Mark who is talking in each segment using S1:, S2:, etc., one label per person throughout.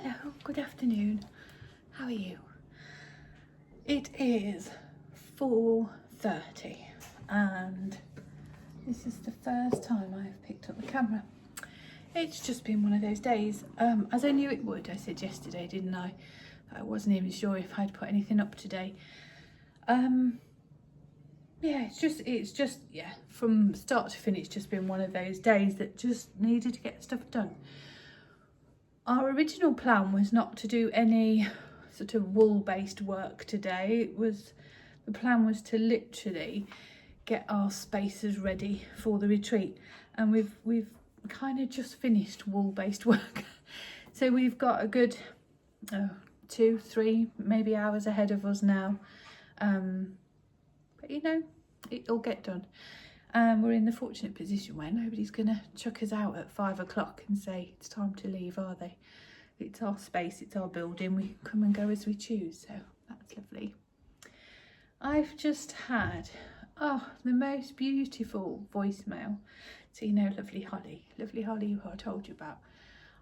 S1: Hello, good afternoon. How are you? It is 4:30 and this is the first time I've picked up the camera. It's just been one of those days, as I knew it would. I said yesterday, didn't I? I wasn't even sure if I'd put anything up today. Yeah, it's just yeah, from start to finish, just been one of those days that just needed to get stuff done. Our original plan was not to do any sort of wool-based work today. The plan was to literally get our spaces ready for the retreat, and we've kind of just finished wool-based work. So we've got a good 2-3 maybe hours ahead of us now, but you know, it'll get done. We're in the fortunate position where nobody's gonna chuck us out at 5 o'clock and say it's time to leave, are they? It's our space, it's our building, we come and go as we choose, so that's lovely. I've just had the most beautiful voicemail. So you know lovely Holly who I told you about.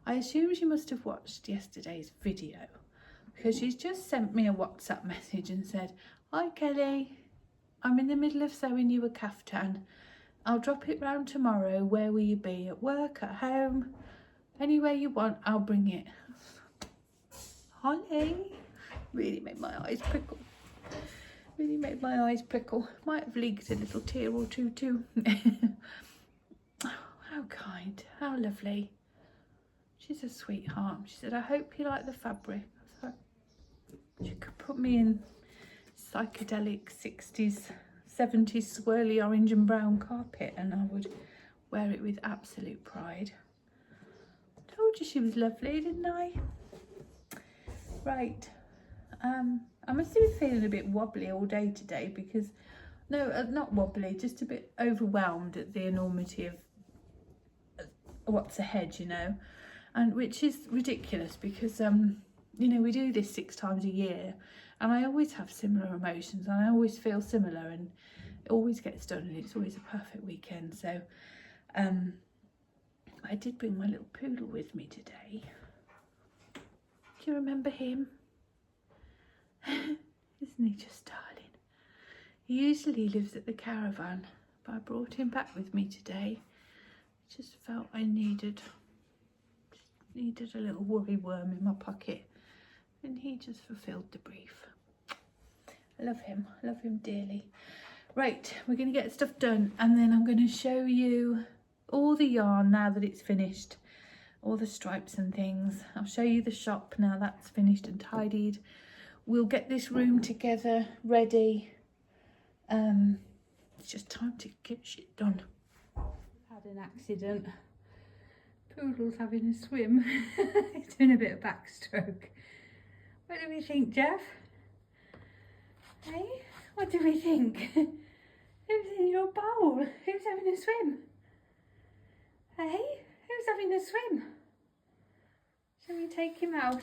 S1: I assume she must have watched yesterday's video, because she's just sent me a WhatsApp message and said, "Hi Kelly, I'm in the middle of sewing you a caftan. I'll drop it round tomorrow. Where will you be? At work, at home? Anywhere you want, I'll bring it." Holly, really made my eyes prickle. Really made my eyes prickle. Might have leaked a little tear or two too. Oh, how kind, how lovely. She's a sweetheart. She said, "I hope you like the fabric." I thought she could put me in psychedelic 60s, 70s swirly orange and brown carpet and I would wear it with absolute pride. Told you she was lovely, didn't I? Right, I must have been feeling a bit wobbly all day today because, no, not wobbly, just a bit overwhelmed at the enormity of what's ahead, you know, and which is ridiculous because, you know, we do this 6 times a year and I always have similar emotions and I always feel similar and it always gets done and it's always a perfect weekend. So I did bring my little poodle with me today. Do you remember him? Isn't he just darling? He usually lives at the caravan, but I brought him back with me today. Just felt I needed a little worry worm in my pocket, and he just fulfilled the brief. I love him dearly. Right, we're going to get stuff done and then I'm going to show you all the yarn now that it's finished, all the stripes and things. I'll show you the shop now that's finished and tidied. We'll get this room together, ready. It's just time to get shit done. Had an accident. Poodle's having a swim. He's doing a bit of backstroke. What do we think, Jeff? Hey, what do we think? Who's in your bowl? Who's having a swim? Hey, who's having a swim? Shall we take him out?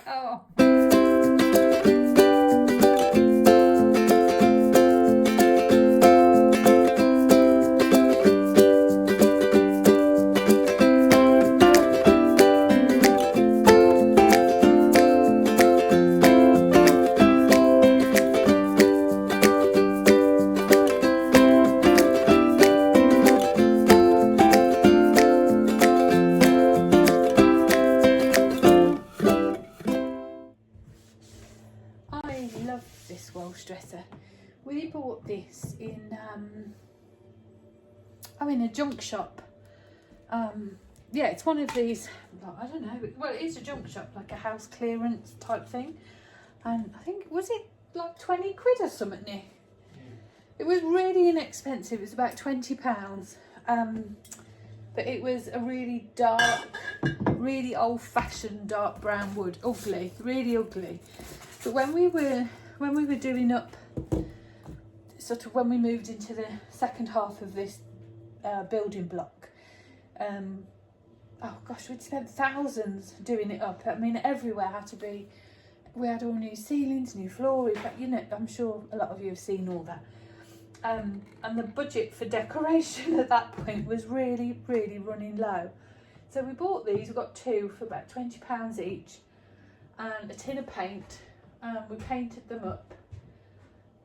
S1: Oh. Dresser. We bought this in a junk shop. Yeah, it's one of these, I don't know, well it is a junk shop, like a house clearance type thing, and I think, was it like 20 quid or something, Nick? It was really inexpensive. It was about £20, but it was a really dark, really old-fashioned dark brown wood. Ugly, really ugly. But when we were doing up, sort of when we moved into the second half of this building block, oh gosh, we'd spent thousands doing it up. I mean, everywhere had to be, we had all new ceilings, new flooring, but you know, I'm sure a lot of you have seen all that. And the budget for decoration at that point was really, really running low. So we bought these, we got 2 for about £20 each, and a tin of paint, and we painted them up.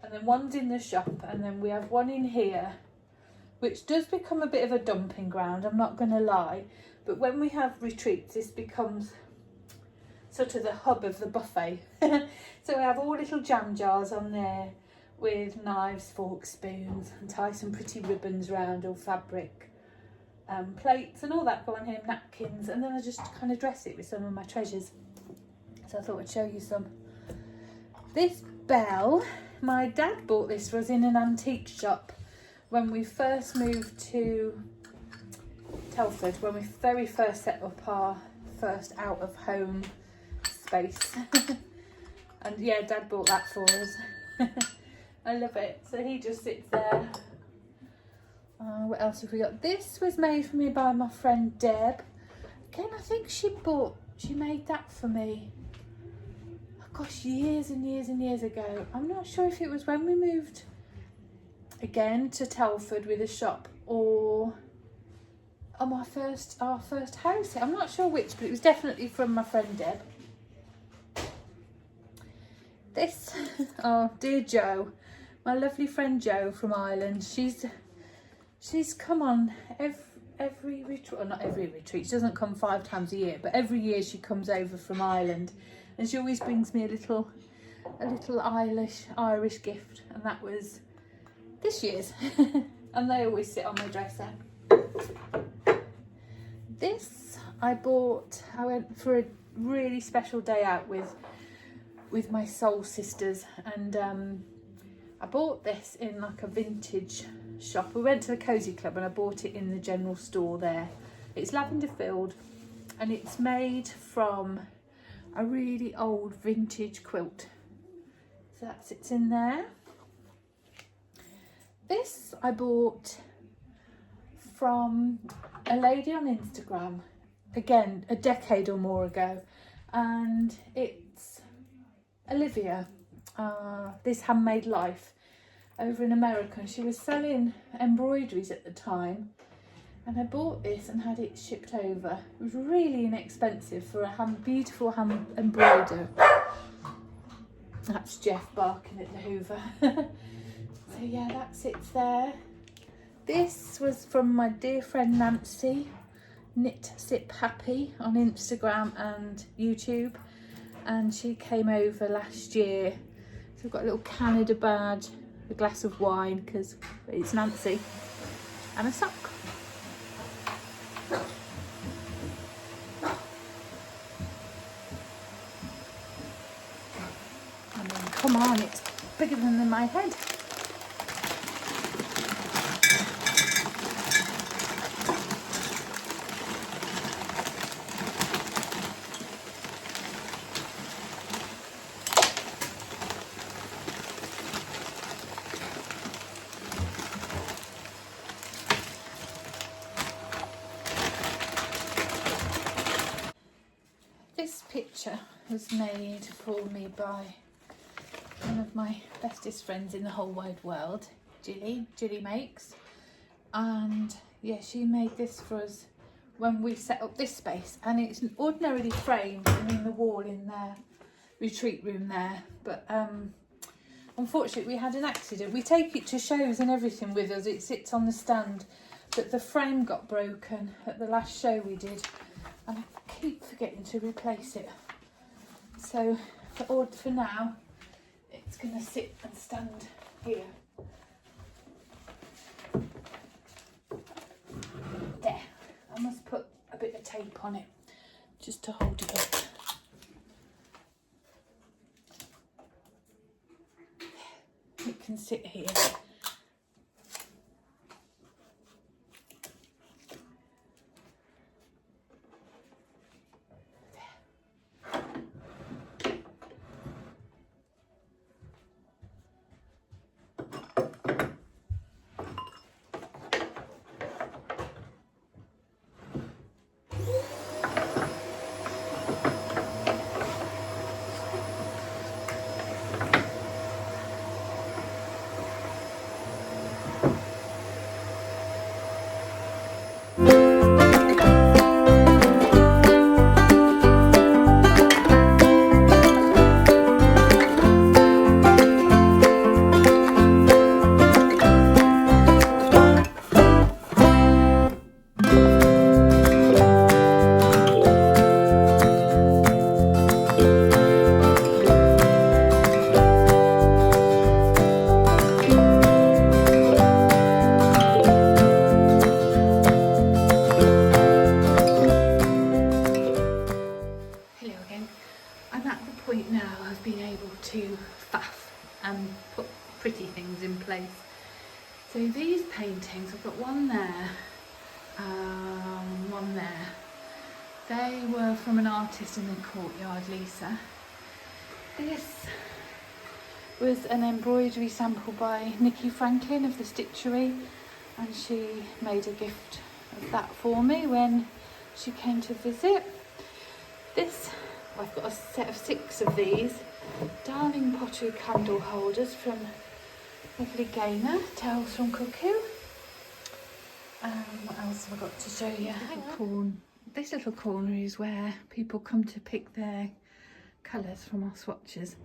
S1: And then one's in the shop, and then we have one in here, which does become a bit of a dumping ground, I'm not going to lie. But when we have retreats, this becomes sort of the hub of the buffet. So we have all little jam jars on there with knives, forks, spoons, and tie some pretty ribbons round, or fabric, plates and all that go on here, napkins, and then I just kind of dress it with some of my treasures. So I thought I'd show you some. This bell, my dad bought this for us in an antique shop when we first moved to Telford, when we very first set up our first out of home space. And yeah, Dad bought that for us. I love it. So he just sits there. What else have we got? This was made for me by my friend Deb. Again, I think she made that for me, oh gosh, years and years and years ago. I'm not sure if it was when we moved again to Telford with a shop, or on our first house. I'm not sure which, but it was definitely from my friend Deb. This, oh dear Jo, my lovely friend Jo from Ireland. She's come on every retreat, well, not every retreat. She doesn't come 5 times a year, but every year she comes over from Ireland, and she always brings me a little Irish gift, and that was this year's. And they always sit on my dresser. This I went for a really special day out with my soul sisters, and I bought this in like a vintage shop. We went to the Cozy Club and I bought it in the general store there. It's lavender filled, and it's made from a really old vintage quilt. So that sits in there. This I bought from a lady on Instagram, again a decade or more ago, and it's Olivia, This Handmade Life, over in America. She was selling embroideries at the time, and I bought this and had it shipped over. It was really inexpensive for a beautiful hand embroider. That's Jeff barking at the Hoover. So yeah, that sits there. This was from my dear friend Nancy, Knit Sip Happy on Instagram and YouTube, and she came over last year. So I've got a little Canada badge, a glass of wine because it's Nancy, and a sock. I mean, come on, it's bigger than my head. This picture was made for me by one of my bestest friends in the whole wide world, Jilly Makes, and yeah, she made this for us when we set up this space, and it's ordinarily framed in the wall in their retreat room there, but unfortunately we had an accident. We take it to shows and everything with us, it sits on the stand, but the frame got broken at the last show we did, and I keep forgetting to replace it. So for now, it's going to sit and stand here. There. I must put a bit of tape on it just to hold it up. It can sit here. got one there, one there. They were from an artist in the courtyard, Lisa. This was an embroidery sample by Nikki Franklin of the Stitchery, and she made a gift of that for me when she came to visit. This, I've got a set of 6 of these darling pottery candle holders from lovely Gaynor, Tales from Cuckoo. What else have I got to show you? This little corner is where people come to pick their colours from our swatches.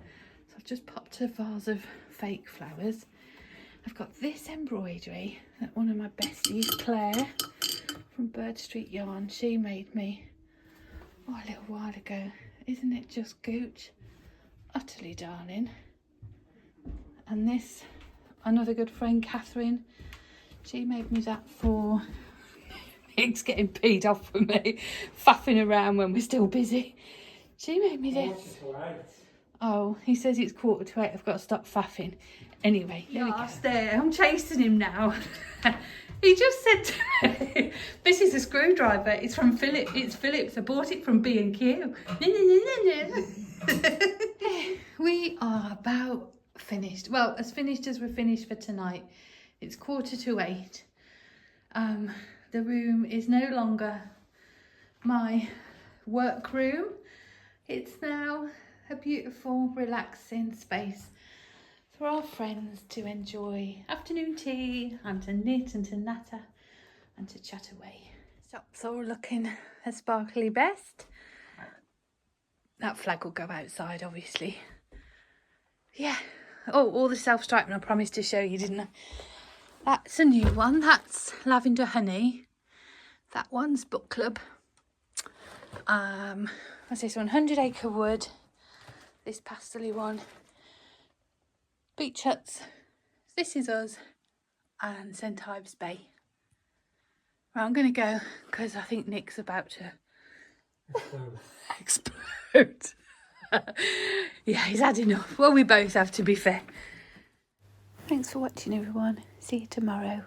S1: So I've just popped a vase of fake flowers. I've got this embroidery that one of my besties, Claire, from Bird Street Yarn, she made me a little while ago. Isn't it just gooch? Utterly darling. And this, another good friend, Catherine, she made me that for Nick's getting peed off with me, faffing around when we're still busy. She made me this. Oh, he says it's 7:45. I've got to stop faffing. Anyway, there we go. There, I'm chasing him now. He just said to me, "This is a screwdriver. It's from Philips. It's Philips. I bought it from B&Q." We are about finished. Well, as finished as we're finished for tonight. It's 7:45. The room is no longer my work room. It's now a beautiful, relaxing space for our friends to enjoy afternoon tea and to knit and to natter and to chat away. Shop's all looking a sparkly best. That flag will go outside, obviously. Yeah. Oh, all the self-striping I promised to show you, didn't I? That's a new one. That's Lavender Honey. That one's Book Club. What's this one? 100 Acre Wood. This pastel-y one. Beach Huts. This is Us. And St Ives Bay. Right, I'm going to go because I think Nick's about to explode. Yeah, he's had enough. Well, we both have, to be fair. Thanks for watching, everyone. See you tomorrow.